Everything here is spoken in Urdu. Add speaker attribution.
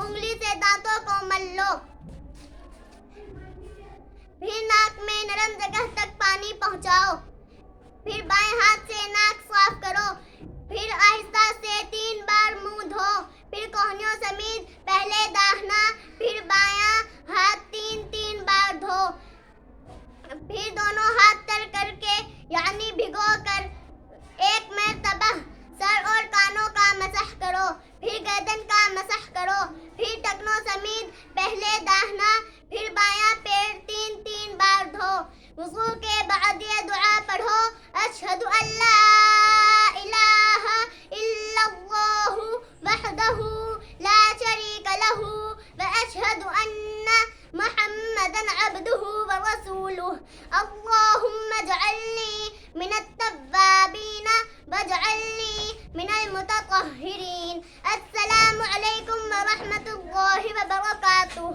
Speaker 1: انگلی سے دانتوں کو مل لو. پھر ناک میں نرم جگہ تک پانی پہنچاؤ. پھر بائیں ہاتھ سے ناک صاف کرو. پھر آہستہ سے 3 بار منہ دھو. پھر کوہنیوں سمیت پہلے داہنا پھر بایاں ہاتھ 3 بار دھو. پھر دونوں ہاتھ تر کر کے یعنی بھگو کر ایک مرتبہ سر اور کانوں کا مسح کرو. پھر گردن کا مسح کرو. پھر ٹخنوں سمیت پہلے داہنا پھر بایاں پیر 3 بار دھو. وضو کے بعد یہ دعا پڑھو: اشہد ان لا الہ الا اللہ وحدہ لا شریک لہ واشہد ان محمدا عبدہ ورسولہ. اللہم اجعلنی من التوابین واجعلنی من المتطہرین. السلام علیکم ورحمۃ اللہ وبرکاتہ.